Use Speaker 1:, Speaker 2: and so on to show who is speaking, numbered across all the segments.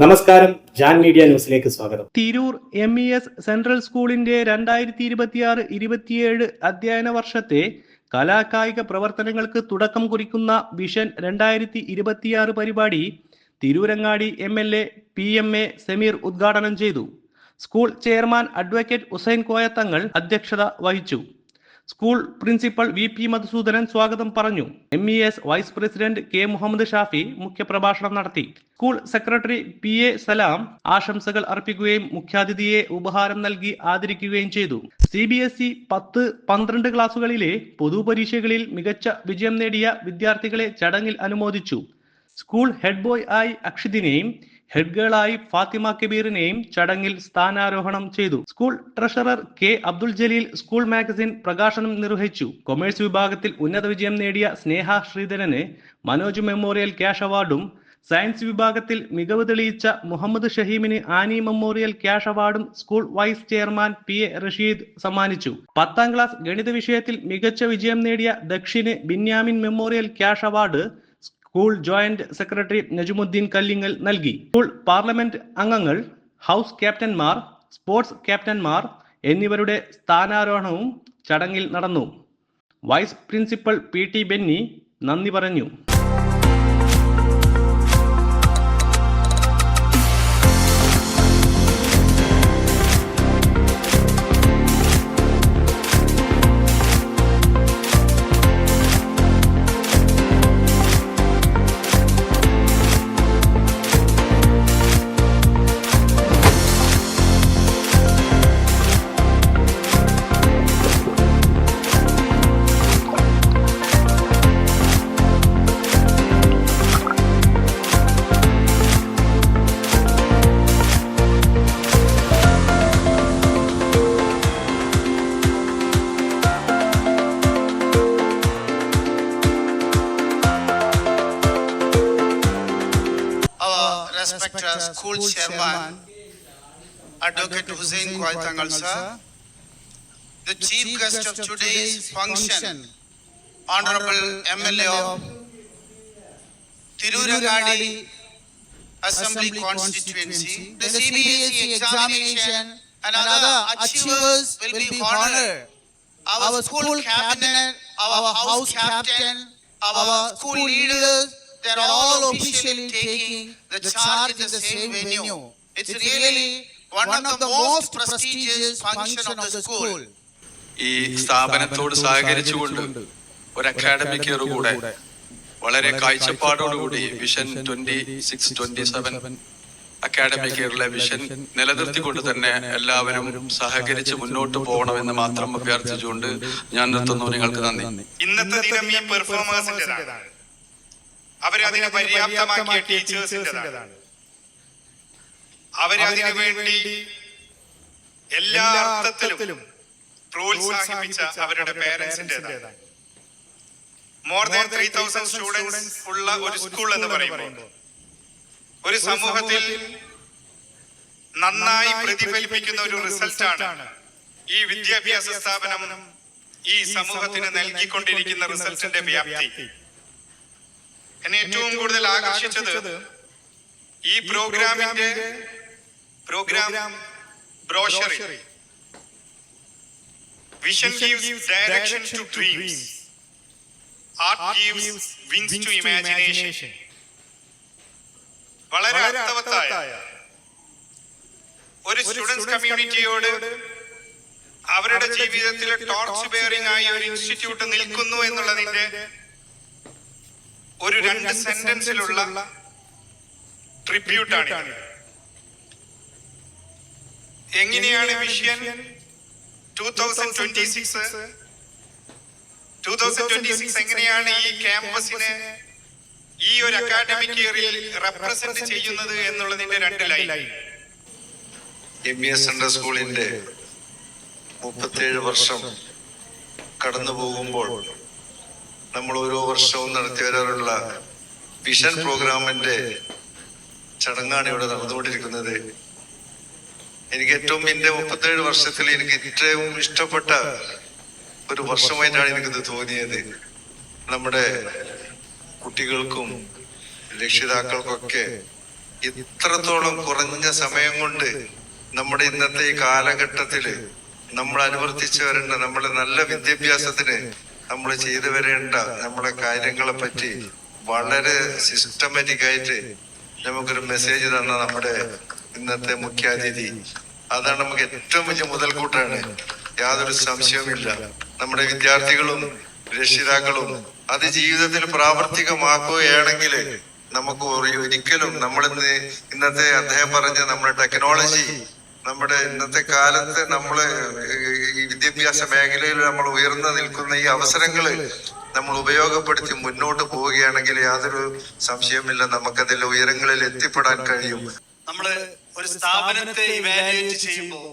Speaker 1: നമസ്കാരം, ജാൻ മീഡിയ ന്യൂസിലേക്ക് സ്വാഗതം.
Speaker 2: തിരൂർ MES സെൻട്രൽ സ്കൂളിന്റെ 2026-27 അധ്യയന വർഷത്തെ കലാകായിക പ്രവർത്തനങ്ങൾക്ക് തുടക്കം കുറിക്കുന്ന വിഷൻ 2026 പരിപാടി തിരൂരങ്ങാടി MLA PMA സമീർ ഉദ്ഘാടനം ചെയ്തു. School chairman advocate Hussain Koyathangal അധ്യക്ഷത വഹിച്ചു. സ്കൂൾ പ്രിൻസിപ്പൽ VP മധുസൂദനൻ സ്വാഗതം പറഞ്ഞു. MES vice president K Muhammad Shafi മുഖ്യപ്രഭാഷണം നടത്തി. സ്കൂൾ സെക്രട്ടറി PA സലാം ആശംസകൾ അർപ്പിക്കുകയും മുഖ്യാതിഥിയെ ഉപഹാരം നൽകി ആദരിക്കുകയും ചെയ്തു. CBSE 10-12 ക്ലാസുകളിലെ പൊതുപരീക്ഷകളിൽ മികച്ച വിജയം നേടിയ വിദ്യാർത്ഥികളെ ചടങ്ങിൽ അനുമോദിച്ചു. സ്കൂൾ ഹെഡ് ബോയ് ആയി അക്ഷിദിനെയും ഹെഡ് ഗേളായി ഫാത്തിമ കബീറിനെയും ചടങ്ങിൽ സ്ഥാനാരോഹണം ചെയ്തു. School treasurer K Abdul Jaleel school magazine പ്രകാശനം നിർവഹിച്ചു. കൊമേഴ്സ് വിഭാഗത്തിൽ ഉന്നത വിജയം നേടിയ സ്നേഹ ശ്രീധരന് മനോജ് മെമ്മോറിയൽ ക്യാഷ് അവാർഡും, സയൻസ് വിഭാഗത്തിൽ മികവ് തെളിയിച്ച മുഹമ്മദ് ഷഹീമിന് ആനി മെമ്മോറിയൽ ക്യാഷ് അവാർഡും school vice chairman PA Rasheed സമ്മാനിച്ചു. 10ാം ക്ലാസ് ഗണിത വിഷയത്തിൽ മികച്ച വിജയം നേടിയ ദക്ഷിന് Binyamin memorial cash award school joint secretary Najumudheen Kallingal നൽകി. സ്കൂൾ പാർലമെന്റ് അംഗങ്ങൾ, ഹൗസ് ക്യാപ്റ്റന്മാർ, സ്പോർട്സ് ക്യാപ്റ്റന്മാർ എന്നിവരുടെ സ്ഥാനാരോഹണവും ചടങ്ങിൽ നടന്നു. വൈസ് പ്രിൻസിപ്പൽ PT ബെന്നി നന്ദി പറഞ്ഞു.
Speaker 3: Respected school chairman, Advocate Hussain Koytangal sir, the chief guest of today's function, Honorable MLA of Tirurangadi Assembly Constituency, the CBSE examination and other achievers will be honored. Our school cabinet, our house captain, our school leaders, they are all officially taking the charge in the same venue. It's really one of the most prestigious functions of the school.
Speaker 4: ഈ സ്ഥാപനത്തോട് സഹകരിച്ചുകൊണ്ട് ഒരു academic year കൂടെ വളരെ കാഴ്ചപ്പാടോടുകൂടി vision 26-27 academic ഇയറിലെ vision നിലനിർത്തിക്കൊണ്ട് തന്നെ എല്ലാവരും സഹകരിച്ച് മുന്നോട്ട് പോകണമെന്ന് മാത്രം അഭ്യർത്ഥിച്ചുകൊണ്ട് ഞാൻ നിർത്തുന്നു. നിങ്ങൾക്ക് നന്ദി.
Speaker 5: ഇന്നത്തെ ദിനം ഈ പെർഫോമേഴ്സിന്റേതാണ്. അവരതിനെ പര്യാപ്തമാക്കിയ ടീച്ചേഴ്സിന്റേതാണ്. അവരതിനു വേണ്ടി എല്ലാ അർത്ഥത്തിലും പ്രോത്സാഹിപ്പിച്ച അവരുടെ പേരൻസിന്റേതാണ്. മോർ ദാൻ 3000 സ്റ്റുഡൻസ് ഉള്ള ഒരു സ്കൂൾ എന്ന് പറയുമ്പോൾ ഒരു സമൂഹത്തിൽ നന്നായി പ്രതിഫലിപ്പിക്കുന്ന ഒരു റിസൾട്ടാണ് ഈ വിദ്യാഭ്യാസ സ്ഥാപനം ഈ സമൂഹത്തിന് നൽകിക്കൊണ്ടിരിക്കുന്ന റിസൾട്ടിന്റെ വ്യാപ്തി. എന്നെ ഏറ്റവും കൂടുതൽ ആകർഷിച്ചത് ഈ പ്രോഗ്രാം ബ്രോഷറി vision gives direction to dreams, art gives wings to imagination. വളരെ അർത്ഥവത്തായ ഒരു സ്റ്റുഡൻസ് കമ്മ്യൂണിറ്റിയോട് അവരുടെ ജീവിതത്തിലെ ടോർച്ച് ബെയറിംഗ് ആയി ഒരു ഇൻസ്റ്റിറ്റ്യൂട്ട് നിൽക്കുന്നു എന്നുള്ളതിന്റെ ഒരു 2 സെന്റൻസിലുള്ള ട്രിബ്യൂട്ടാണ്. എങ്ങനെയാണ് വിഷൻ 2026 എങ്ങനെയാണ് ഈ ക്യാമ്പസിനെ ഈ ഒരു അക്കാഡമിക് ഇയറിൽ റെപ്രസെന്റ് ചെയ്യുന്നത് എന്നുള്ളതിന്റെ 2 ലൈൻ.
Speaker 4: MES സെൻട്രൽ സ്കൂളിന്റെ 37 വർഷം കടന്നു പോകുമ്പോൾ നമ്മൾ ഓരോ വർഷവും നടത്തി വരാറുള്ള വിഷൻ പ്രോഗ്രാമിന്റെ ചടങ്ങാണ് ഇവിടെ നടന്നുകൊണ്ടിരിക്കുന്നത്. എനിക്ക് ഏറ്റവും എന്റെ 37 വർഷത്തിൽ എനിക്ക് ഏറ്റവും ഇഷ്ടപ്പെട്ട ഒരു വർഷമായിട്ടാണ് എനിക്കിത് തോന്നിയത്. നമ്മുടെ കുട്ടികൾക്കും രക്ഷിതാക്കൾക്കൊക്കെ ഇത്രത്തോളം കുറഞ്ഞ സമയം കൊണ്ട് നമ്മുടെ ഇന്നത്തെ ഈ കാലഘട്ടത്തില് നമ്മൾ അനുവർത്തിച്ചു വരേണ്ട നമ്മുടെ നല്ല വിദ്യാഭ്യാസത്തിന് നമ്മൾ ചെയ്തു വരേണ്ട നമ്മുടെ കാര്യങ്ങളെ പറ്റി വളരെ സിസ്റ്റമാറ്റിക് ആയിട്ട് നമുക്കൊരു മെസ്സേജ് തന്ന നമ്മുടെ ഇന്നത്തെ മുഖ്യാതിഥി, അതാണ് നമുക്ക് ഏറ്റവും വലിയ മുതൽക്കൂട്ടാണ്. യാതൊരു സംശയവുമില്ല. നമ്മുടെ വിദ്യാർത്ഥികളും രക്ഷിതാക്കളും അത് ജീവിതത്തിൽ പ്രാവർത്തികമാക്കുകയാണെങ്കിൽ നമുക്ക് ഒരിക്കലും ഇന്നത്തെ അദ്ദേഹം പറഞ്ഞ നമ്മുടെ ടെക്നോളജി, നമ്മുടെ ഇന്നത്തെ കാലത്ത് നമ്മള് ഈ വിദ്യാഭ്യാസ മേഖലയിൽ നമ്മൾ ഉയർന്നു നിൽക്കുന്ന ഈ അവസരങ്ങള് നമ്മൾ ഉപയോഗപ്പെടുത്തി മുന്നോട്ട് പോവുകയാണെങ്കിൽ യാതൊരു സംശയമില്ല, നമുക്കതിൽ ഉയരങ്ങളിൽ എത്തിപ്പെടാൻ കഴിയും.
Speaker 6: നമ്മള് ഒരു സ്ഥാപനത്തെ ഇവാലുവേറ്റ് ചെയ്യുമ്പോൾ,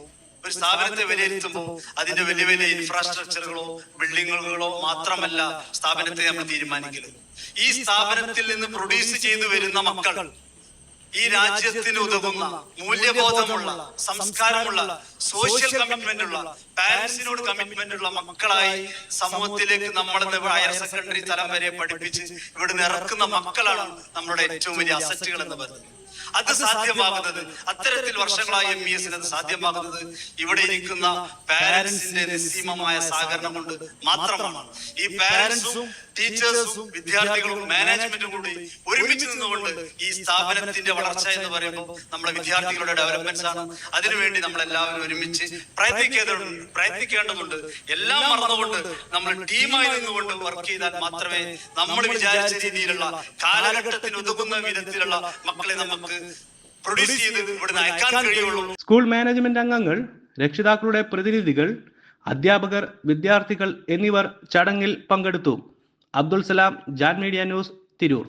Speaker 6: ഒരു സ്ഥാപനത്തെ വിലയിരുത്തുമ്പോൾ അതിന്റെ വലിയ വലിയ ഇൻഫ്രാസ്ട്രക്ചറുകളോ ബിൽഡിങ്ങുകളോ മാത്രമല്ല സ്ഥാപനത്തെ നമ്മൾ തീരുമാനിക്കുന്നത്. ഈ സ്ഥാപനത്തിൽ നിന്ന് പ്രൊഡ്യൂസ് ചെയ്തു വരുന്ന മക്കൾ ഈ രാജ്യത്തിന് ഉതകുന്ന മൂല്യബോധമുള്ള, സംസ്കാരമുള്ള, സോഷ്യൽ കമ്മിറ്റ്മെന്റ് ഉള്ള, പാരന്റ്സിനോട് കമ്മിറ്റ്മെന്റ് ഉള്ള മക്കളായി സമൂഹത്തിലേക്ക് നമ്മളെന്ന് ഹയർ സെക്കൻഡറി തലം വരെ പഠിപ്പിച്ച് ഇവിടുന്ന് ഇറക്കുന്ന മക്കളാണ് നമ്മുടെ ഏറ്റവും വലിയ അസറ്റുകൾ എന്ന് പറയുന്നത്. അത് സാധ്യമാകുന്നത്, അത്തരത്തിൽ വർഷങ്ങളായി MES അത് സാധ്യമാകുന്നത് ഇവിടെ ഇരിക്കുന്ന പാരന്റ്സിന്റെ നിസ്സീമമായ സഹകരണം കൊണ്ട് മാത്രമാണ്. ഈ പാരന്റ്സും ടീച്ചേഴ്സും വിദ്യാർത്ഥികളും മാനേജ്മെന്റും കൂടി ഒരുമിച്ച് നിന്നുകൊണ്ട് ഈ സ്ഥാപനത്തിന്റെ വളർച്ച എന്ന് പറയുമ്പോൾ നമ്മുടെ വിദ്യാർത്ഥികളുടെ ഡെവലപ്മെന്റ്സ് ആണ്. അതിനുവേണ്ടി നമ്മൾ എല്ലാവരും ഒരുമിച്ച് പ്രയത്നിക്കേണ്ടതുണ്ട്. എല്ലാം മറന്നുകൊണ്ട് നമ്മൾ ടീമായി നിന്നുകൊണ്ട് വർക്ക് ചെയ്താൽ മാത്രമേ നമ്മൾ വിചാരിച്ച രീതിയിലുള്ള കാലഘട്ടത്തിന് ഉതകുന്ന വിധത്തിലുള്ള മക്കളെ നമുക്ക് പ്രൊഡ്യൂസ് ചെയ്ത് ഇവിടുന്ന് അയക്കാൻ കഴിയുള്ളൂ.
Speaker 2: സ്കൂൾ മാനേജ്മെന്റ് അംഗങ്ങൾ, രക്ഷിതാക്കളുടെ പ്രതിനിധികൾ, അധ്യാപകർ, വിദ്യാർത്ഥികൾ എന്നിവർ ചടങ്ങിൽ പങ്കെടുത്തു. Abdul Salam, Jan media news, Tirur.